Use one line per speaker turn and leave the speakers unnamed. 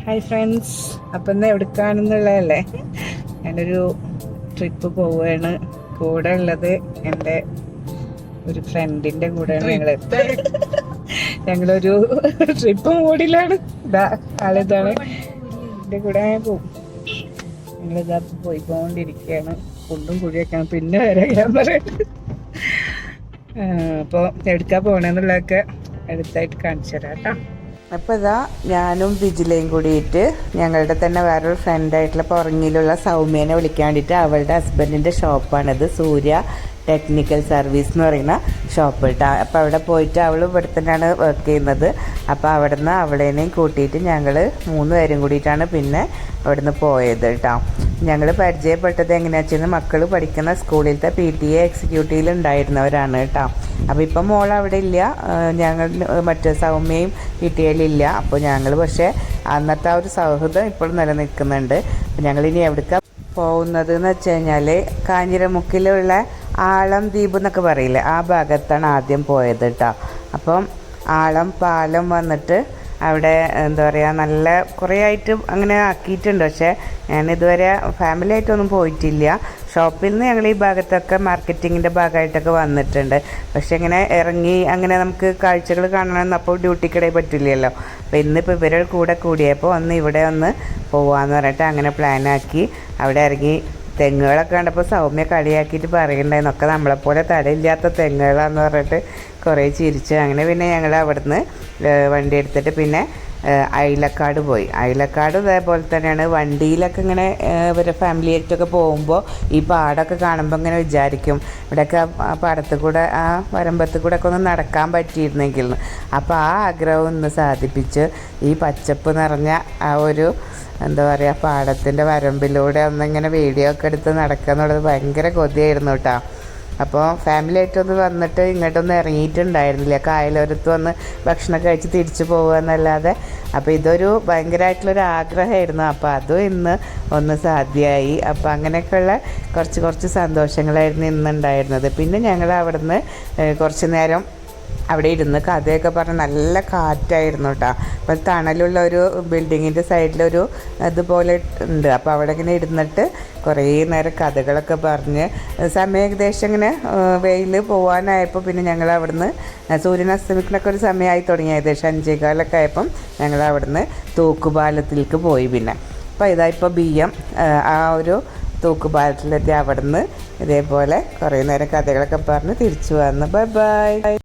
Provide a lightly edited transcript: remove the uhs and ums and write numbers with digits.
Hi friends, അപ്പം ഇന്ന് എവിടേക്കാണെന്നുള്ളതല്ലേ, ഞാനൊരു ട്രിപ്പ് പോവുകയാണ്. കൂടെ ഉള്ളത് എൻ്റെ ഒരു ഫ്രണ്ടിൻ്റെ കൂടെയാണ്. ഞങ്ങളൊരു ട്രിപ്പ് മൂഡിലാണ്. ഇതാ ആളിതാണ്, എൻ്റെ കൂടെ പോവും. ഞങ്ങളിതാ പോയിക്കൊണ്ടിരിക്കുകയാണ്. കുണ്ടും കുഴിയൊക്കെയാണ്, പിന്നെ വരെ ക്യാമറ. അപ്പോൾ എവിടേക്കാണ് പോകണമെന്നുള്ളതൊക്കെ അടുത്തായിട്ട് കാണിച്ചു തരാം കേട്ടോ. അപ്പോൾ ഇതാ ഞാനും വിജിലയും കൂടിയിട്ട് ഞങ്ങളുടെ തന്നെ വേറൊരു ഫ്രണ്ടായിട്ടുള്ള പുറങ്ങിലുള്ള സൗമ്യനെ വിളിക്കാൻ വേണ്ടിയിട്ട്, അവളുടെ ഹസ്ബൻഡിൻ്റെ ഷോപ്പാണിത്, സൂര്യ ടെക്നിക്കൽ സർവീസ് എന്ന് പറയുന്ന ഷോപ്പ് കേട്ടോ. അപ്പോൾ അവിടെ പോയിട്ട് അവൾ ഇവിടെ തന്നെയാണ് വർക്ക് ചെയ്യുന്നത്. അപ്പോൾ അവിടെ നിന്ന് അവളേനെയും കൂട്ടിയിട്ട് ഞങ്ങൾ 3 പേരും കൂടിയിട്ടാണ് പിന്നെ അവിടെ നിന്ന് പോയത് കേട്ടോ. ഞങ്ങൾ പരിചയപ്പെട്ടത് എങ്ങനെയാണെന്ന് വെച്ചാൽ മക്കൾ പഠിക്കുന്ന സ്കൂളിലത്തെ PTA എക്സിക്യൂട്ടീവിൽ ഉണ്ടായിരുന്നവരാണ് കേട്ടോ. അപ്പോൾ ഇപ്പം മോൾ അവിടെ ഇല്ല, ഞങ്ങൾ മറ്റേ സൗമ്യയും PTA-യിലില്ല. അപ്പോൾ ഞങ്ങൾ പക്ഷേ അന്നത്തെ ആ ഒരു സൗഹൃദം ഇപ്പോഴും നിലനിൽക്കുന്നുണ്ട്. അപ്പോൾ ഞങ്ങളിനി എവിടേക്കാണ് പോകുന്നത് എന്ന് വെച്ച് കഴിഞ്ഞാൽ കാഞ്ഞിരമുക്കിലുള്ള ആളം ദ്വീപ് എന്നൊക്കെ പറയില്ലേ, ആ ഭാഗത്താണ് ആദ്യം പോയത് കേട്ടോ. അപ്പം ആളം പാലം വന്നിട്ട് അവിടെ എന്താ പറയുക, നല്ല കുറേ ആയിട്ട് അങ്ങനെ ആക്കിയിട്ടുണ്ട്. പക്ഷേ ഞാനിതുവരെ ഫാമിലി ആയിട്ടൊന്നും പോയിട്ടില്ല. ഷോപ്പിൽ നിന്ന് ഞങ്ങൾ ഈ ഭാഗത്തൊക്കെ മാർക്കറ്റിങ്ങിൻ്റെ ഭാഗമായിട്ടൊക്കെ വന്നിട്ടുണ്ട്. പക്ഷെ ഇങ്ങനെ ഇറങ്ങി അങ്ങനെ നമുക്ക് കാഴ്ചകൾ കാണണമെന്ന് അപ്പോൾ ഡ്യൂട്ടിക്കിടയിൽ പറ്റില്ലല്ലോ. അപ്പോൾ ഇന്നിപ്പോൾ ഇവരുടെ കൂടെ കൂടിയപ്പോൾ ഇവിടെ ഒന്ന് പോവാമെന്ന് പറഞ്ഞിട്ട് അങ്ങനെ പ്ലാനാക്കി അവിടെ ഇറങ്ങി. തെങ്ങുകളൊക്കെ കണ്ടപ്പോൾ സൗമ്യ കളിയാക്കിയിട്ട് പറയുന്നുണ്ടായിരുന്നു, ഒക്കെ നമ്മളെപ്പോലെ തടയില്ലാത്ത തെങ്ങുകളാന്ന് പറഞ്ഞിട്ട് കുറേ ചിരിച്ചു. അങ്ങനെ പിന്നെ ഞങ്ങൾ അവിടുന്ന് വണ്ടി എടുത്തിട്ട് പിന്നെ അയിലക്കാട് പോയി. അയിലക്കാട് ഇതേപോലെ തന്നെയാണ്. വണ്ടിയിലൊക്കെ ഇങ്ങനെ ഇവരെ ഫാമിലി ആയിട്ടൊക്കെ പോകുമ്പോൾ ഈ പാടമൊക്കെ കാണുമ്പോൾ ഇങ്ങനെ വിചാരിക്കും ഇവിടെയൊക്കെ ആ പാടത്ത് കൂടെ ആ വരമ്പത്ത് കൂടെ ഒക്കെ ഒന്ന് നടക്കാൻ പറ്റിയിരുന്നെങ്കിൽ. അപ്പോൾ ആ ആഗ്രഹം ഒന്ന് സാധിപ്പിച്ച് ഈ പച്ചപ്പ് നിറഞ്ഞ ആ ഒരു എന്താ പറയുക പാടത്തിൻ്റെ വരമ്പിലൂടെ ഒന്നിങ്ങനെ വീഡിയോ ഒക്കെ എടുത്ത് നടക്കുക എന്നുള്ളത് ഭയങ്കര കൊതിയായിരുന്നു കേട്ടോ. അപ്പോൾ ഫാമിലി ആയിട്ടൊന്ന് വന്നിട്ട് ഇങ്ങോട്ടൊന്നും ഇറങ്ങിയിട്ടുണ്ടായിരുന്നില്ല. കായലോരത്ത് വന്ന് ഭക്ഷണം കഴിച്ച് തിരിച്ചു പോകുക എന്നല്ലാതെ. അപ്പോൾ ഇതൊരു ഭയങ്കരമായിട്ടുള്ളൊരു ആഗ്രഹമായിരുന്നു. അപ്പോൾ അതും ഇന്ന് ഒന്ന് സാധ്യമായി. അപ്പോൾ അങ്ങനെയൊക്കെയുള്ള കുറച്ച് സന്തോഷങ്ങളായിരുന്നു ഇന്നുണ്ടായിരുന്നത്. പിന്നെ ഞങ്ങൾ അവിടുന്ന് കുറച്ച് നേരം അവിടെ ഇരുന്ന് കഥയൊക്കെ പറഞ്ഞ് നല്ല കാറ്റായിരുന്നു കേട്ടോ. അപ്പോൾ തണലുള്ള ഒരു ബിൽഡിങ്ങിൻ്റെ സൈഡിലൊരു ഇതുപോലെ ഉണ്ട്. അപ്പോൾ അവിടെ ഇങ്ങനെ ഇരുന്നിട്ട് കുറേ നേരം കഥകളൊക്കെ പറഞ്ഞ് സമയം ഏകദേശം ഇങ്ങനെ വെയിൽ പോകാനായപ്പോൾ പിന്നെ ഞങ്ങൾ അവിടുന്ന് സൂര്യൻ അസ്തമിക്കുന്നൊക്കെ ഒരു സമയമായി തുടങ്ങി. ഏകദേശം 5:15 ആയപ്പം ഞങ്ങൾ അവിടുന്ന് തൂക്കുപാലത്തിലേക്ക് പോയി. പിന്നെ അപ്പോൾ ഇതായിപ്പോൾ BM ആ ഒരു തൂക്കുപാലത്തിലെത്തി. അവിടുന്ന് ഇതേപോലെ കുറേ നേരം കഥകളൊക്കെ പറഞ്ഞ് തിരിച്ചു വന്ന് ബൈ.